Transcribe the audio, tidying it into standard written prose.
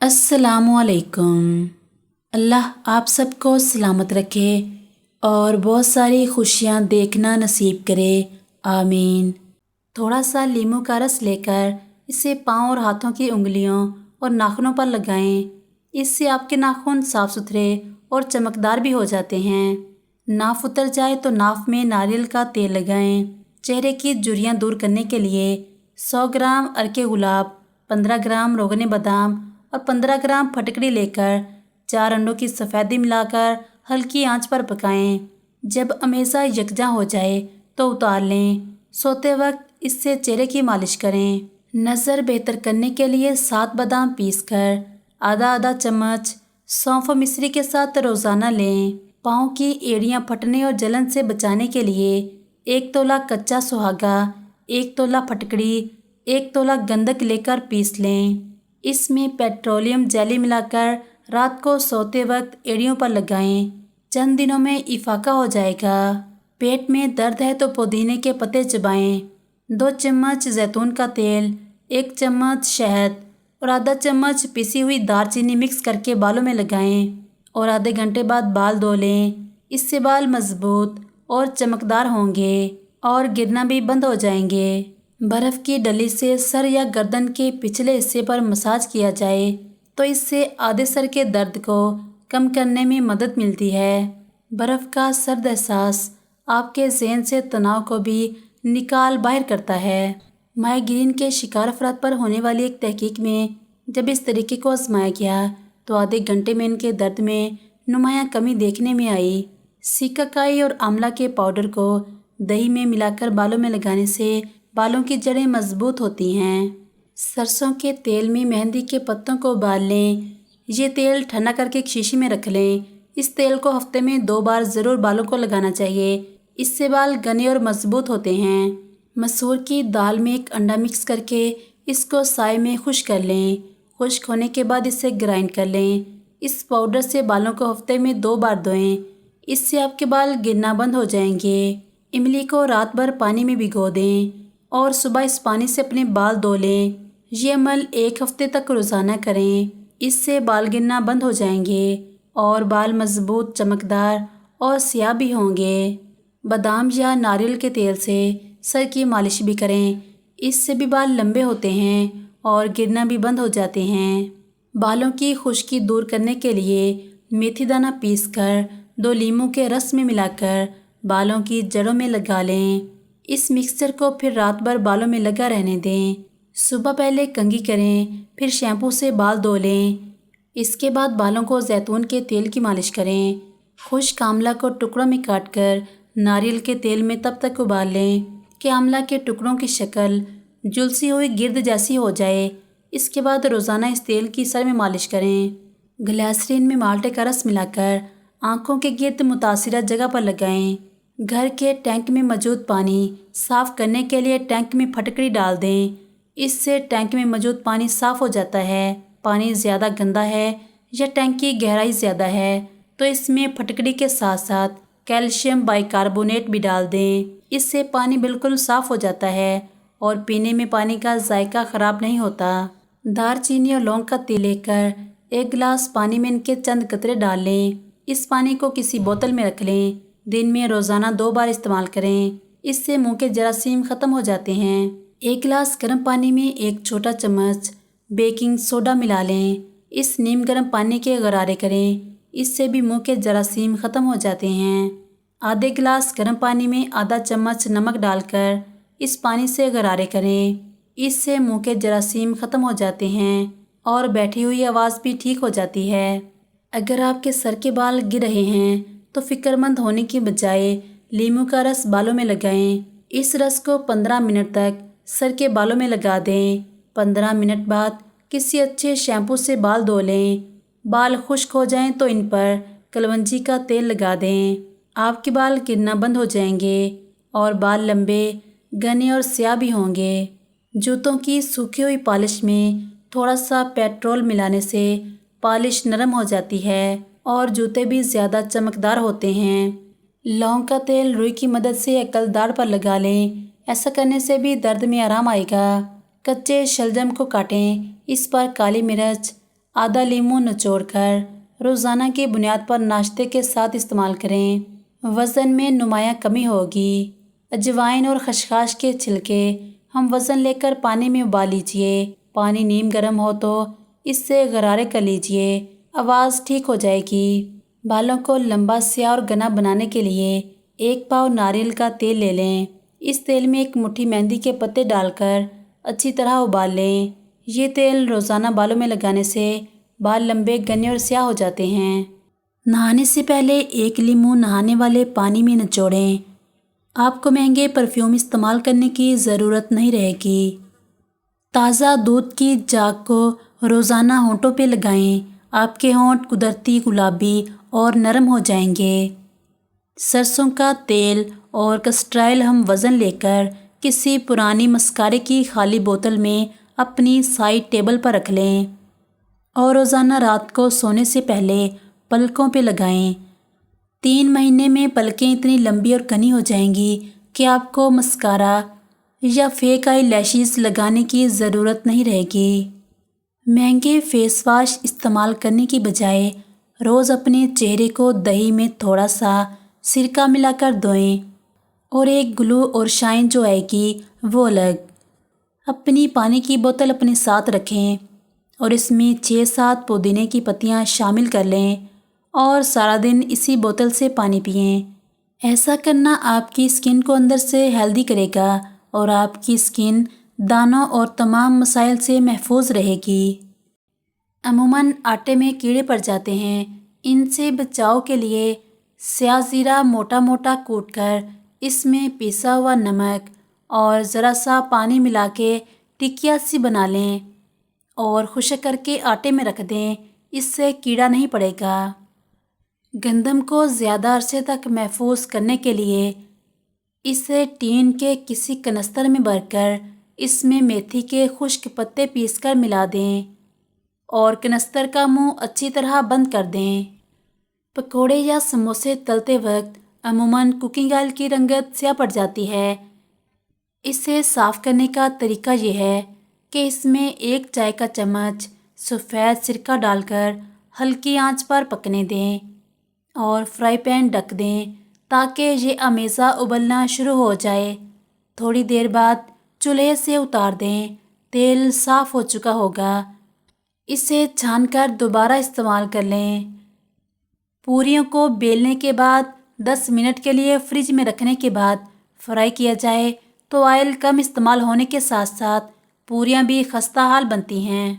अस्सलामुअलैकुम। अल्लाह आप सबको सलामत रखे और बहुत सारी खुशियाँ देखना नसीब करे, आमीन। थोड़ा सा लीमू का रस लेकर इसे पाँव और हाथों की उंगलियों और नाखूनों पर लगाएं। इससे आपके नाखून साफ सुथरे और चमकदार भी हो जाते हैं। नाफ उतर जाए तो नाफ में नारियल का तेल लगाएं। चेहरे की झुर्रियाँ दूर करने के लिए 100 ग्राम अर्के गुलाब, 15 ग्राम रोगने बादाम और 15 ग्राम फटकड़ी लेकर 4 अंडों की सफ़ेदी मिलाकर हल्की आंच पर पकाएं। जब अमेज़ा यकजा हो जाए तो उतार लें। सोते वक्त इससे चेहरे की मालिश करें। नज़र बेहतर करने के लिए 7 बादाम पीसकर आधा आधा चम्मच सौंफ मिश्री के साथ रोज़ाना लें। पाँव की एड़ियाँ फटने और जलन से बचाने के लिए 1 तोला कच्चा सुहागा, 1 तोला फटकड़ी, 1 तोला गंधक लेकर पीस लें। इसमें पेट्रोलियम जेली मिलाकर रात को सोते वक्त एड़ियों पर लगाएं। चंद दिनों में इफाका हो जाएगा। पेट में दर्द है तो पुदीने के पत्ते चबाएं। 2 चम्मच जैतून का तेल, 1 चम्मच शहद और आधा चम्मच पिसी हुई दालचीनी मिक्स करके बालों में लगाएं और आधे घंटे बाद बाल धो लें। इससे बाल मजबूत और चमकदार होंगे और गिरना भी बंद हो जाएंगे। बर्फ़ की डली से सर या गर्दन के पिछले हिस्से पर मसाज किया जाए तो इससे आधे सर के दर्द को कम करने में मदद मिलती है। बर्फ़ का सर्द एहसास आपके ज़हन से तनाव को भी निकाल बाहर करता है। माइग्रेन के शिकार अफराद पर होने वाली एक तहकीक में जब इस तरीके को आजमाया गया तो आधे घंटे में इनके दर्द में नुमायाँ कमी देखने में आई। सिकाकाई और आंवला के पाउडर को दही में मिलाकर बालों में लगाने से बालों की जड़ें मजबूत होती हैं। सरसों के तेल में मेहंदी के पत्तों को उबाल लें। ये तेल ठंडा करके एक शीशी में रख लें। इस तेल को हफ्ते में 2 बार ज़रूर बालों को लगाना चाहिए। इससे बाल घने और मजबूत होते हैं। मसूर की दाल में 1 अंडा मिक्स करके इसको साए में खुश्क कर लें। खुश्क होने के बाद इसे ग्राइंड कर लें। इस पाउडर से बालों को हफ्ते में 2 बार धोएं। इससे आपके बाल गिरना बंद हो जाएंगे। इमली को रात भर पानी में भिगो दें और सुबह इस पानी से अपने बाल धो लें। ये अमल 1 हफ्ते तक रोज़ाना करें। इससे बाल गिरना बंद हो जाएंगे और बाल मजबूत, चमकदार और स्याह भी होंगे। बादाम या नारियल के तेल से सर की मालिश भी करें। इससे भी बाल लंबे होते हैं और गिरना भी बंद हो जाते हैं। बालों की खुश्की दूर करने के लिए मेथी दाना पीसकर 2 लीमू के रस में मिलाकर बालों की जड़ों में लगा लें। इस मिक्सचर को फिर रात भर बालों में लगा रहने दें। सुबह पहले कंघी करें, फिर शैम्पू से बाल धो लें। इसके बाद बालों को जैतून के तेल की मालिश करें। खुश्क आंवला को टुकड़ों में काटकर नारियल के तेल में तब तक उबाल लें कि आंवला के टुकड़ों की शक्ल झुलसी हुई गिर्द जैसी हो जाए। इसके बाद रोज़ाना इस तेल की सर में मालिश करें। ग्लिसरीन में माल्टे का रस मिलाकर आँखों के गिर्द मुतासिरा जगह पर लगाएं। घर के टैंक में मौजूद पानी साफ़ करने के लिए टैंक में फटकड़ी डाल दें। इससे टैंक में मौजूद पानी साफ़ हो जाता है। पानी ज़्यादा गंदा है या टैंक की गहराई ज़्यादा है तो इसमें फटकड़ी के साथ साथ कैल्शियम बाइकार्बोनेट भी डाल दें। इससे पानी बिल्कुल साफ़ हो जाता है और पीने में पानी का जायका ख़राब नहीं होता। दालचीनी और लौंग का तेल लेकर 1 गिलास पानी में इनके चंद कतरे डाल लें। इस पानी को किसी बोतल में रख लें। दिन में रोज़ाना 2 बार इस्तेमाल करें। इससे मुंह के जरासीम ख़त्म हो जाते हैं। 1 गिलास गर्म पानी में 1 छोटा चम्मच बेकिंग सोडा मिला लें। इस नीम गर्म पानी के गरारे करें। इससे भी मुंह के जरासीम ख़त्म हो जाते हैं। आधे गिलास गर्म पानी में आधा चम्मच नमक डालकर इस पानी से गरारे करें। इससे मुंह के जरासीम ख़त्म हो जाते हैं और बैठी हुई आवाज़ भी ठीक हो जाती है। अगर आपके सर के बाल गिर रहे हैं तो फिक्रमंद होने की बजाय लीमू का रस बालों में लगाएं। इस रस को 15 मिनट तक सर के बालों में लगा दें। 15 मिनट बाद किसी अच्छे शैम्पू से बाल धो लें। बाल खुश्क हो जाएं तो इन पर कलवंजी का तेल लगा दें। आपके बाल गिरना बंद हो जाएंगे और बाल लंबे, घने और स्याह भी होंगे। जूतों की सूखी हुई पॉलिश में थोड़ा सा पेट्रोल मिलाने से पॉलिश नरम हो जाती है और जूते भी ज़्यादा चमकदार होते हैं। लौंग का तेल रुई की मदद से अक्ल दाढ़ पर लगा लें। ऐसा करने से भी दर्द में आराम आएगा। कच्चे शलजम को काटें। इस पर काली मिर्च, آدھا لیمو نچوڑ کر روزانہ کی بنیاد پر ناشتے کے ساتھ استعمال کریں۔ وزن میں نمایاں کمی ہوگی۔ اجوائن اور خشخاش کے چھلکے ہم وزن لے کر پانی میں ابال لیجئے۔ پانی نیم گرم ہو تو اس سے غرارے کر لیجئے، آواز ٹھیک ہو جائے گی۔ بالوں کو لمبا، سیاہ اور گھنا بنانے کے لیے 1 پاؤ ناریل کا تیل لے لیں۔ اس تیل میں 1 مٹھی مہندی کے پتے ڈال کر اچھی طرح ابال لیں۔ یہ تیل روزانہ بالوں میں لگانے سے بال لمبے، گھنے اور سیاہ ہو جاتے ہیں۔ نہانے سے پہلے 1 لیمو نہانے والے پانی میں نچوڑیں۔ آپ کو مہنگے پرفیوم استعمال کرنے کی ضرورت نہیں رہے گی۔ تازہ دودھ کی جاگ کو روزانہ ہونٹوں پہ لگائیں۔ آپ کے ہونٹ قدرتی گلابی اور نرم ہو جائیں گے۔ سرسوں کا تیل اور کسٹر آئل ہم وزن لے کر کسی پرانی مسکارے کی خالی بوتل میں اپنی سائڈ ٹیبل پر رکھ لیں اور روزانہ رات کو سونے سے پہلے پلکوں پہ لگائیں۔ 3 مہینے میں پلکیں اتنی لمبی اور گھنی ہو جائیں گی کہ آپ کو مسکارا یا فیک آئی لیشز لگانے کی ضرورت نہیں رہے گی۔ مہنگے فیس واش استعمال کرنے کی بجائے روز اپنے چہرے کو دہی میں تھوڑا سا سرکہ ملا کر دھوئیں اور ایک گلو اور شائن جو آئے گی وہ الگ۔ اپنی پانی کی بوتل اپنے ساتھ رکھیں اور اس میں 6-7 پودینے کی پتیاں شامل کر لیں اور سارا دن اسی بوتل سے پانی پئیں۔ ایسا کرنا آپ کی اسکن کو اندر سے ہیلدی کرے گا اور آپ کی اسکن دانوں اور تمام مسائل سے محفوظ رہے گی۔ عموماً آٹے میں کیڑے پڑ جاتے ہیں۔ ان سے بچاؤ کے لیے سیاہ زیرہ موٹا موٹا کوٹ کر اس میں پیسا ہوا نمک اور ذرا سا پانی ملا کے ٹکیا سی بنا لیں اور خشک کر کے آٹے میں رکھ دیں۔ اس سے کیڑا نہیں پڑے گا۔ گندم کو زیادہ عرصے تک محفوظ کرنے کے لیے اسے ٹین کے کسی کنستر میں بھر کر اس میں میتھی کے خشک پتے پیس کر ملا دیں اور کنستر کا منہ اچھی طرح بند کر دیں۔ پکوڑے یا سموسے تلتے وقت عموماً کوکنگ آئل کی رنگت سیاہ پڑ جاتی ہے۔ اسے صاف کرنے کا طریقہ یہ ہے کہ اس میں 1 چائے کا چمچ سفید سرکہ ڈال کر ہلکی آنچ پر پکنے دیں اور فرائی پین ڈھک دیں تاکہ یہ امیزہ ابلنا شروع ہو جائے۔ تھوڑی دیر بعد چولہے سے اتار دیں۔ تیل صاف ہو چکا ہوگا۔ اسے چھان کر دوبارہ استعمال کر لیں۔ پوریوں کو بیلنے کے بعد 10 منٹ کے لیے فریج میں رکھنے کے بعد فرائی کیا جائے تو آئل کم استعمال ہونے کے ساتھ ساتھ پوریاں بھی خستہ حال بنتی ہیں۔